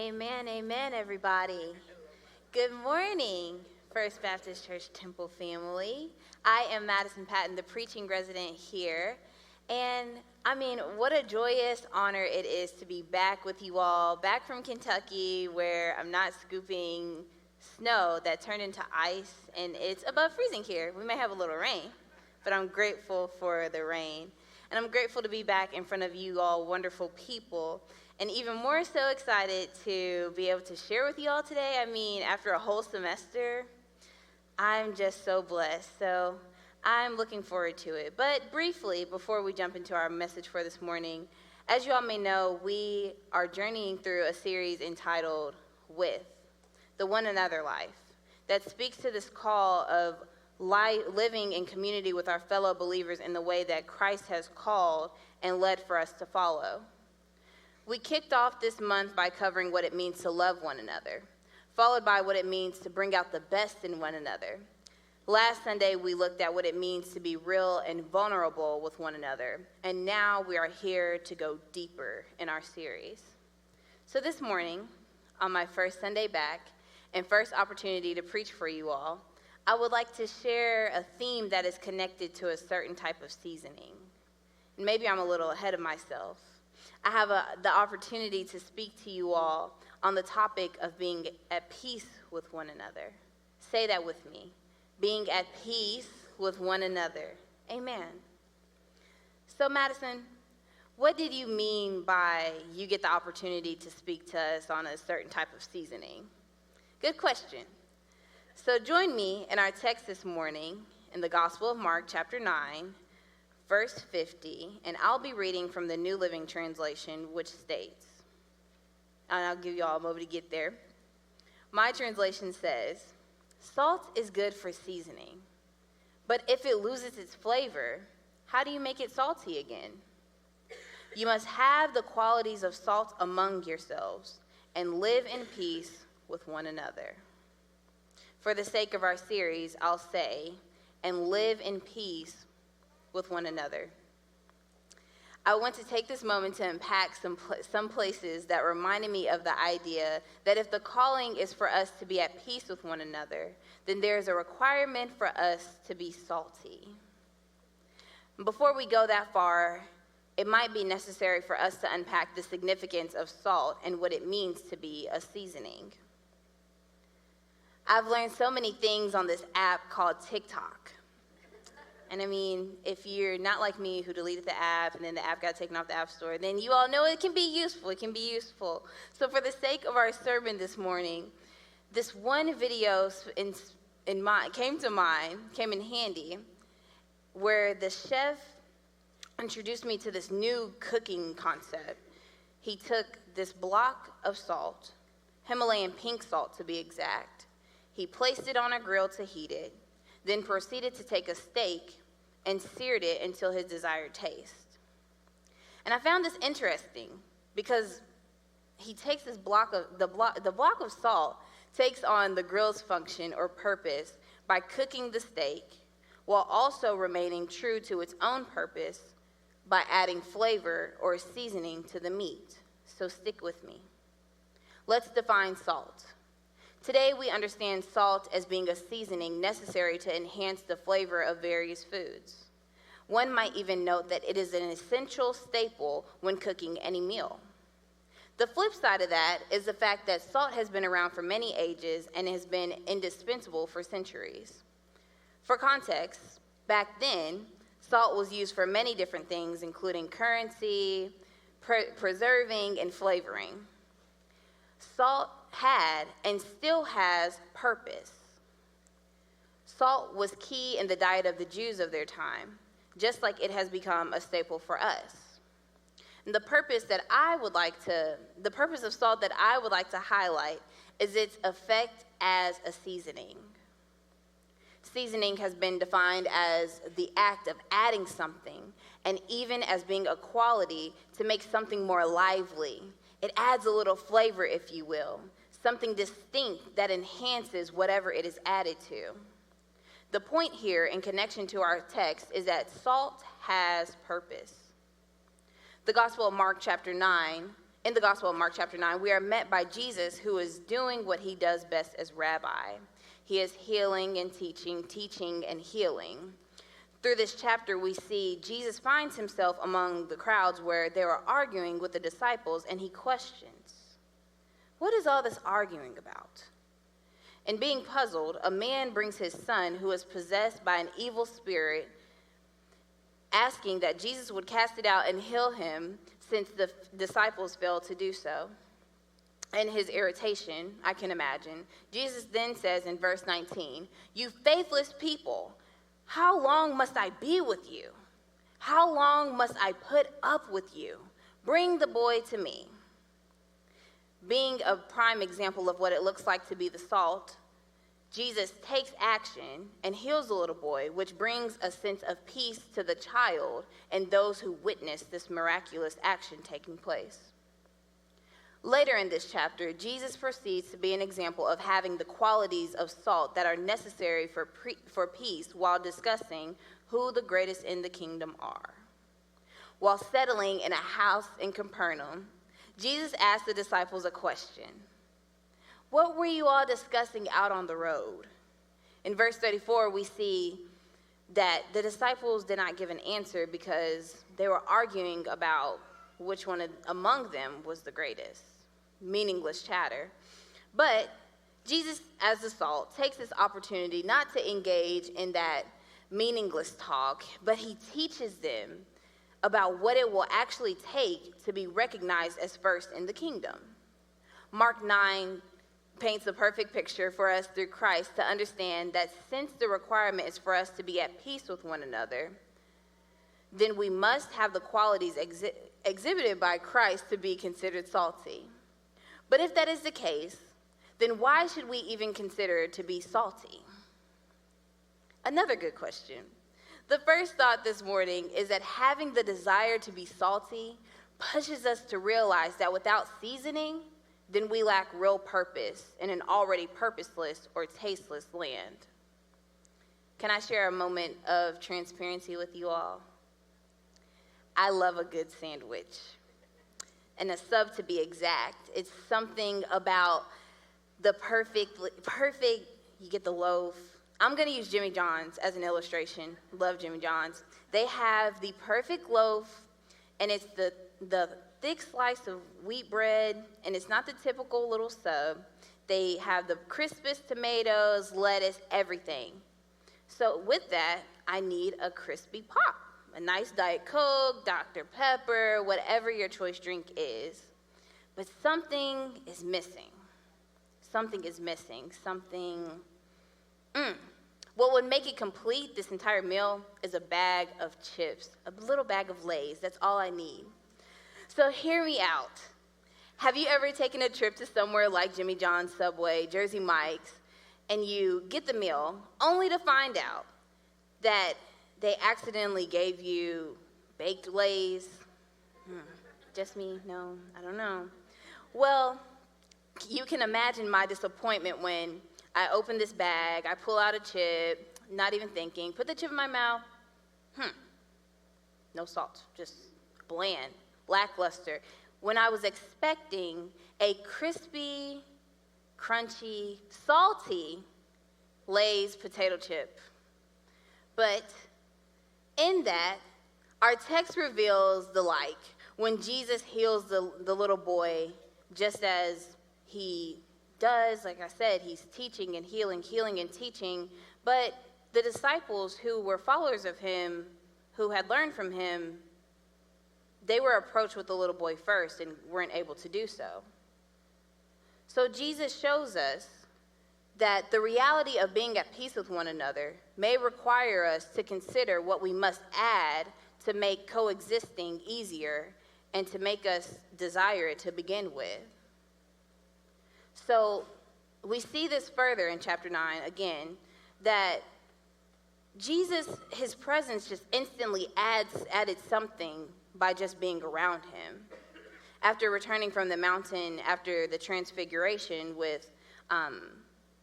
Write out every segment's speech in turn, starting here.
Amen, amen, everybody. Good morning, First Baptist Church Temple family. I am Madison Patton, the preaching resident here. And what a joyous honor it is to be back with you all, back from Kentucky, where I'm not scooping snow that turned into ice, and it's above freezing here. We may have a little rain, but I'm grateful for the rain. And I'm grateful to be back in front of you all wonderful people. And even more so excited to be able to share with you all today. After a whole semester, I'm just so blessed. So I'm looking forward to it. But briefly, before we jump into our message for this morning, as you all may know, we are journeying through a series entitled With, the One Another Life, that speaks to this call of living in community with our fellow believers in the way that Christ has called and led for us to follow. We kicked off this month by covering what it means to love one another, followed by what it means to bring out the best in one another. Last Sunday, we looked at what it means to be real and vulnerable with one another, and now we are here to go deeper in our series. So this morning, on my first Sunday back and first opportunity to preach for you all, I would like to share a theme that is connected to a certain type of seasoning. And maybe I'm a little ahead of myself. I have the opportunity to speak to you all on the topic of being at peace with one another. Say that with me. Being at peace with one another. Amen. So, Madison, what did you mean by you get the opportunity to speak to us on a certain type of seasoning? Good question. So join me in our text this morning in the Gospel of Mark, chapter 9, verse 50, and I'll be reading from the New Living Translation, which states, and I'll give you all a moment to get there. My translation says, "Salt is good for seasoning, but if it loses its flavor, how do you make it salty again? You must have the qualities of salt among yourselves and live in peace with one another." For the sake of our series, I'll say, and live in peace with one another. I want to take this moment to unpack some places that reminded me of the idea that if the calling is for us to be at peace with one another, then there's a requirement for us to be salty. Before we go that far, it might be necessary for us to unpack the significance of salt and what it means to be a seasoning. I've learned so many things on this app called TikTok. And if you're not like me who deleted the app and then the app got taken off the App Store, then you all know it can be useful. It can be useful. So for the sake of our sermon this morning, this one video came in handy, where the chef introduced me to this new cooking concept. He took this block of salt, Himalayan pink salt to be exact. He placed it on a grill to heat it, then proceeded to take a steak and seared it until his desired taste. And I found this interesting because he takes this the block of salt takes on the grill's function or purpose by cooking the steak while also remaining true to its own purpose by adding flavor or seasoning to the meat. So stick with me. Let's define salt. Today, we understand salt as being a seasoning necessary to enhance the flavor of various foods. One might even note that it is an essential staple when cooking any meal. The flip side of that is the fact that salt has been around for many ages and has been indispensable for centuries. For context, back then, salt was used for many different things, including currency, preserving, and flavoring. Salt had and still has purpose. Salt was key in the diet of the Jews of their time, just like it has become a staple for us. And the purpose of salt that I would like to highlight is its effect as a seasoning. Seasoning has been defined as the act of adding something, and even as being a quality to make something more lively. It adds a little flavor, if you will, something distinct that enhances whatever it is added to. The point here in connection to our text is that salt has purpose. The Gospel of Mark chapter 9 in the Gospel of Mark chapter 9, we are met by Jesus, who is doing what he does best as rabbi. He is healing and teaching, teaching and healing. Through this chapter, we see Jesus finds himself among the crowds where they were arguing with the disciples, and he questions, "What is all this arguing about?" And being puzzled, a man brings his son who is possessed by an evil spirit, asking that Jesus would cast it out and heal him, since the disciples failed to do so. In his irritation, I can imagine, Jesus then says in verse 19, "You faithless people, how long must I be with you? How long must I put up with you? Bring the boy to me." Being a prime example of what it looks like to be the salt, Jesus takes action and heals the little boy, which brings a sense of peace to the child and those who witness this miraculous action taking place. Later in this chapter, Jesus proceeds to be an example of having the qualities of salt that are necessary for peace while discussing who the greatest in the kingdom are. While settling in a house in Capernaum, Jesus asked the disciples a question. "What were you all discussing out on the road?" In verse 34, we see that the disciples did not give an answer because they were arguing about which one among them was the greatest. Meaningless chatter. But Jesus, as the salt, takes this opportunity not to engage in that meaningless talk, but he teaches them about what it will actually take to be recognized as first in the kingdom. Mark 9 paints a perfect picture for us through Christ to understand that since the requirement is for us to be at peace with one another, then we must have the qualities exhibited by Christ to be considered salty. But if that is the case, then why should we even consider to be salty? Another good question. The first thought this morning is that having the desire to be salty pushes us to realize that without seasoning, then we lack real purpose in an already purposeless or tasteless land. Can I share a moment of transparency with you all? I love a good sandwich, and a sub to be exact. It's something about the perfect, you get the loaf. I'm going to use Jimmy John's as an illustration. Love Jimmy John's. They have the perfect loaf, and it's the thick slice of wheat bread, and it's not the typical little sub. They have the crispest tomatoes, lettuce, everything. So with that, I need a crispy pop, a nice Diet Coke, Dr. Pepper, whatever your choice drink is. But something is missing. Something is missing. What would make it complete, this entire meal, is a bag of chips, a little bag of Lay's. That's all I need. So hear me out. Have you ever taken a trip to somewhere like Jimmy John's, Subway, Jersey Mike's, and you get the meal only to find out that they accidentally gave you baked Lay's? Just me? No, I don't know. Well, you can imagine my disappointment when I open this bag, I pull out a chip, not even thinking, put the chip in my mouth. No salt, just bland, lackluster. When I was expecting a crispy, crunchy, salty Lay's potato chip. But in that, our text reveals the like. When Jesus heals the little boy, just as he does, like I said, he's teaching and healing and teaching. But the disciples who were followers of him, who had learned from him, they were approached with the little boy first and weren't able to do so. So Jesus shows us that the reality of being at peace with one another may require us to consider what we must add to make coexisting easier and to make us desire it to begin with. So we see this further in chapter 9, again, that Jesus, his presence just instantly added something by just being around him. After returning from the mountain, after the transfiguration with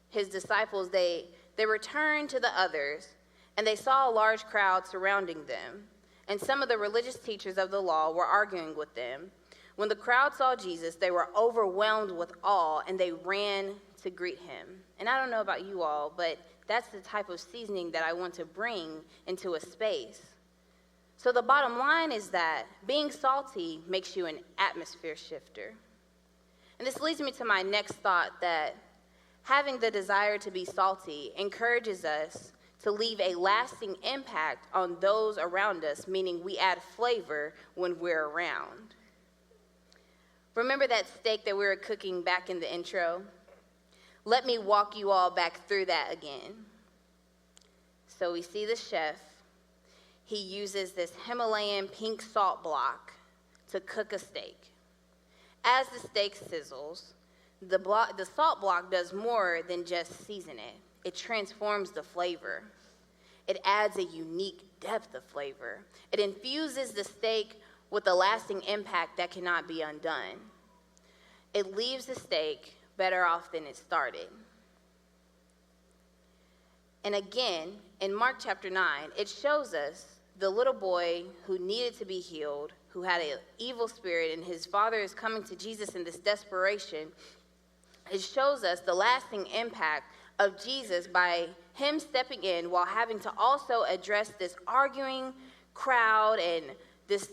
his disciples, they returned to the others, and they saw a large crowd surrounding them. And some of the religious teachers of the law were arguing with them. When the crowd saw Jesus, they were overwhelmed with awe, and they ran to greet him. And I don't know about you all, but that's the type of seasoning that I want to bring into a space. So the bottom line is that being salty makes you an atmosphere shifter. And this leads me to my next thought, that having the desire to be salty encourages us to leave a lasting impact on those around us, meaning we add flavor when we're around. Remember that steak that we were cooking back in the intro? Let me walk you all back through that again. So we see the chef. He uses this Himalayan pink salt block to cook a steak. As the steak sizzles, the salt block does more than just season it. It transforms the flavor. It adds a unique depth of flavor. It infuses the steak with a lasting impact that cannot be undone. It leaves the steak better off than it started. And again, in Mark chapter 9, it shows us the little boy who needed to be healed, who had an evil spirit, and his father is coming to Jesus in this desperation. It shows us the lasting impact of Jesus by him stepping in while having to also address this arguing crowd and this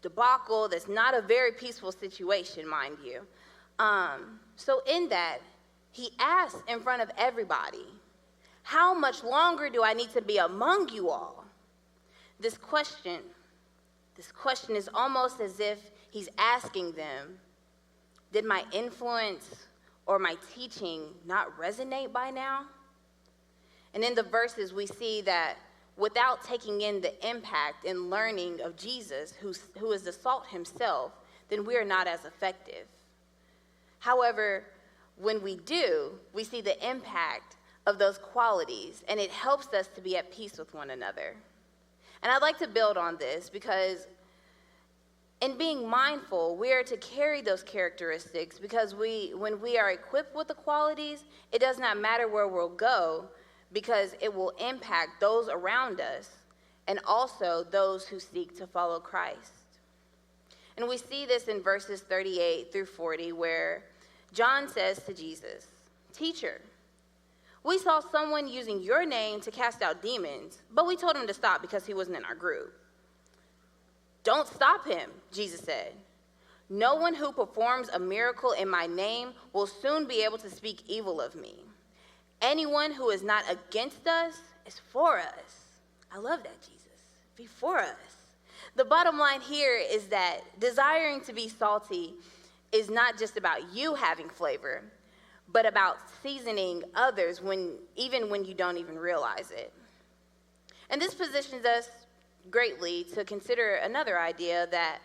debacle that's not a very peaceful situation, mind you. So in that, he asks in front of everybody, how much longer do I need to be among you all? This question is almost as if he's asking them, did my influence or my teaching not resonate by now? And in the verses, we see that without taking in the impact and learning of Jesus, who is the salt himself, then we are not as effective. However, when we do, we see the impact of those qualities, and it helps us to be at peace with one another. And I'd like to build on this because in being mindful, we are to carry those characteristics because when we are equipped with the qualities, it does not matter where we'll go because it will impact those around us and also those who seek to follow Christ. And we see this in verses 38 through 40 where John says to Jesus, "Teacher, we saw someone using your name to cast out demons, but we told him to stop because he wasn't in our group." "Don't stop him," Jesus said. "No one who performs a miracle in my name will soon be able to speak evil of me. Anyone who is not against us is for us." I love that, Jesus. Be for us. The bottom line here is that desiring to be salty is not just about you having flavor, but about seasoning others even when you don't even realize it. And this positions us greatly to consider another idea, that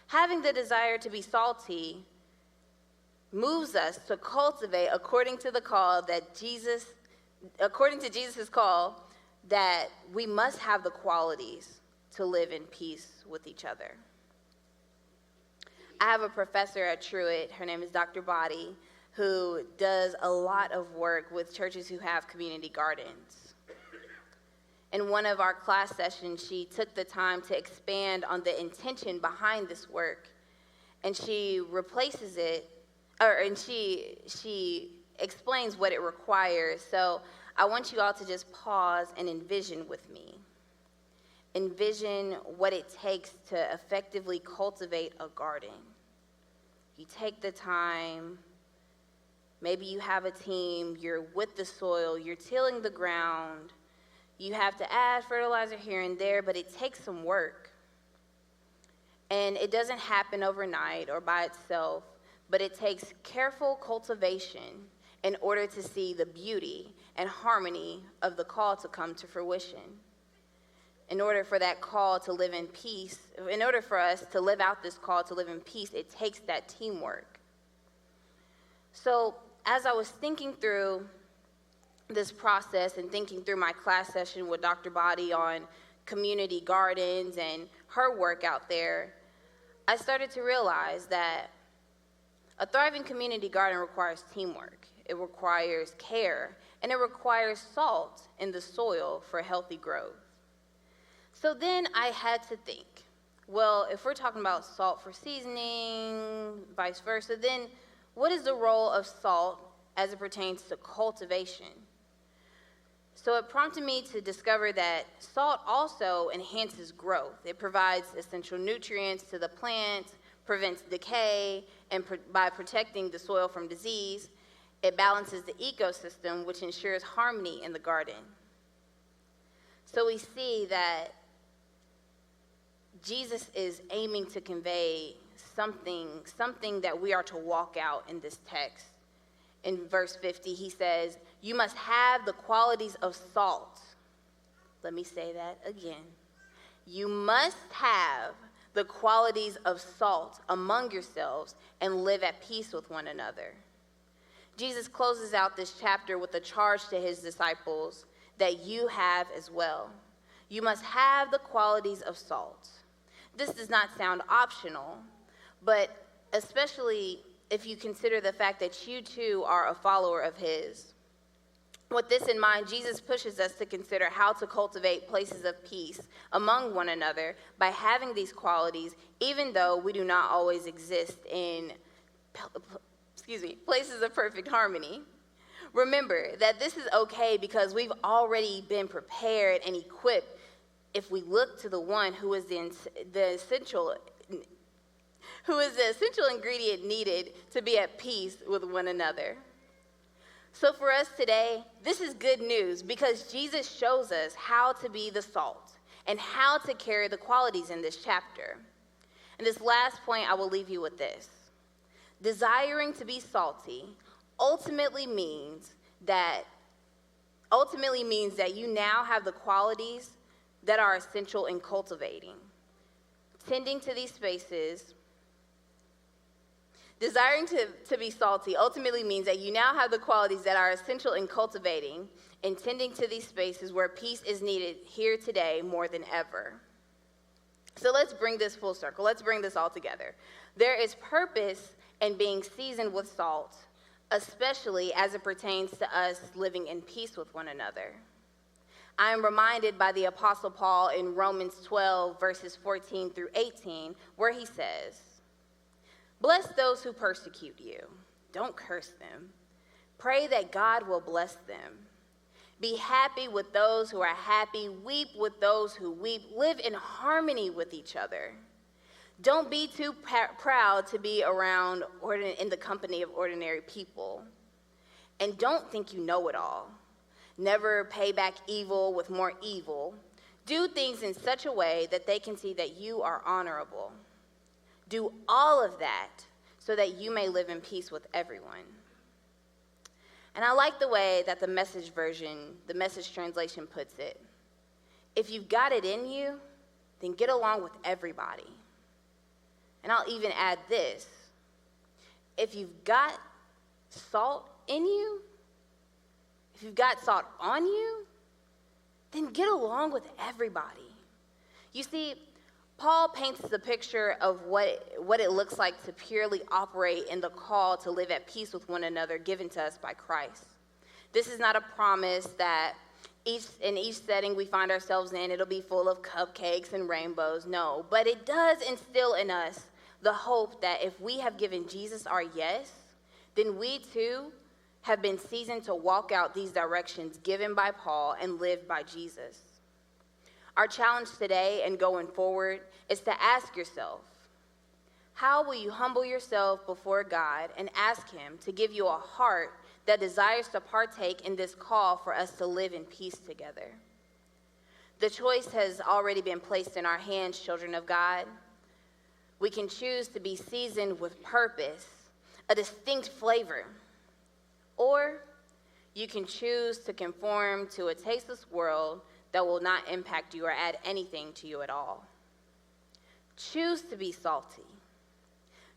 having the desire to be salty moves us to cultivate according to Jesus' call, that we must have the qualities to live in peace with each other. I have a professor at Truett, her name is Dr. Body, who does a lot of work with churches who have community gardens. In one of our class sessions, she took the time to expand on the intention behind this work, and she explains what it requires. So I want you all to just pause and envision with me. Envision what it takes to effectively cultivate a garden. You take the time. Maybe you have a team, you're with the soil, you're tilling the ground. You have to add fertilizer here and there, but it takes some work. And it doesn't happen overnight or by itself, but it takes careful cultivation in order to see the beauty and harmony of the call to come to fruition. In order for that call to live in peace, in order for us to live out this call to live in peace, it takes that teamwork. So as I was thinking through this process and thinking through my class session with Dr. Body on community gardens and her work out there, I started to realize that a thriving community garden requires teamwork. It requires care, and it requires salt in the soil for healthy growth. So then I had to think, Well, if we're talking about salt for seasoning, vice versa, then what is the role of salt as it pertains to cultivation? So it prompted me to discover that salt also enhances growth. It provides essential nutrients to the plant, prevents decay, and by protecting the soil from disease, it balances the ecosystem, which ensures harmony in the garden. So we see that Jesus is aiming to convey something that we are to walk out in this text. In verse 50, he says, "You must have the qualities of salt." Let me say that again. You must have the qualities of salt among yourselves and live at peace with one another. Jesus closes out this chapter with a charge to his disciples that you have as well. You must have the qualities of salt. This does not sound optional, but especially if you consider the fact that you too are a follower of his. With this in mind, Jesus pushes us to consider how to cultivate places of peace among one another by having these qualities, even though we do not always exist in places of perfect harmony. Remember that this is okay because we've already been prepared and equipped if we look to the one who is the essential ingredient needed to be at peace with one another. So for us today, this is good news because Jesus shows us how to be the salt and how to carry the qualities in this chapter. And this last point, I will leave you with this. Desiring to be salty ultimately means that you now have the qualities that are essential in cultivating. Tending to these spaces, desiring to be salty ultimately means that you now have the qualities that are essential in cultivating and tending to these spaces where peace is needed here today more than ever. So let's bring this full circle. Let's bring this all together. There is purpose in being seasoned with salt, especially as it pertains to us living in peace with one another. I am reminded by the Apostle Paul in Romans 12, verses 14 through 18, where he says, "Bless those who persecute you. Don't curse them. Pray that God will bless them. Be happy with those who are happy. Weep with those who weep. Live in harmony with each other. Don't be too proud to be around or in the company of ordinary people. And don't think you know it all. Never pay back evil with more evil. Do things in such a way that they can see that you are honorable. Do all of that so that you may live in peace with everyone." And I like the way that the Message translation puts it. If you've got it in you, then get along with everybody. And I'll even add this. If you've got salt in you, if you've got salt on you, then get along with everybody. You see, Paul paints the picture of what it looks like to purely operate in the call to live at peace with one another given to us by Christ. This is not a promise that in each setting we find ourselves in, it'll be full of cupcakes and rainbows. No, but it does instill in us the hope that if we have given Jesus our yes, then we too have been seasoned to walk out these directions given by Paul and live by Jesus. Our challenge today and going forward is to ask yourself, how will you humble yourself before God and ask him to give you a heart that desires to partake in this call for us to live in peace together? The choice has already been placed in our hands, children of God. We can choose to be seasoned with purpose, a distinct flavor, or you can choose to conform to a tasteless world that will not impact you or add anything to you at all. Choose to be salty.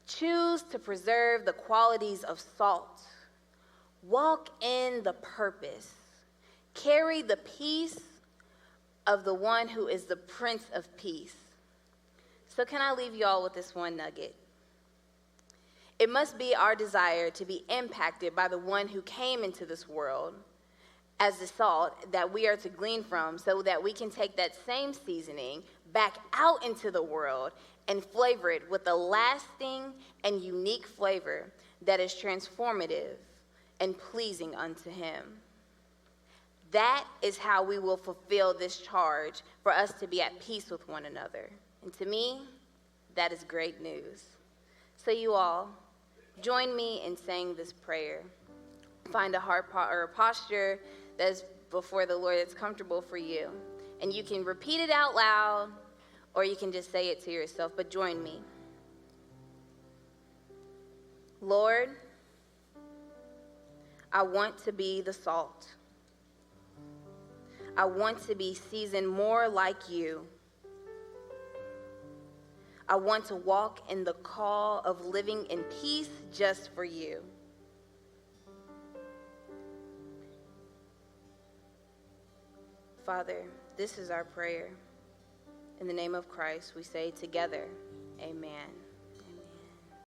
Choose to preserve the qualities of salt. Walk in the purpose. Carry the peace of the one who is the Prince of Peace. So can I leave you all with this one nugget? It must be our desire to be impacted by the one who came into this world as the salt that we are to glean from, so that we can take that same seasoning back out into the world and flavor it with a lasting and unique flavor that is transformative and pleasing unto him. That is how we will fulfill this charge for us to be at peace with one another. And to me, that is great news. So you all, join me in saying this prayer. Find a heart or a posture that's before the Lord that's comfortable for you. And you can repeat it out loud, or you can just say it to yourself, but join me. Lord, I want to be the salt. I want to be seasoned more like you. I want to walk in the call of living in peace just for you. Father, this is our prayer. In the name of Christ, we say together, amen.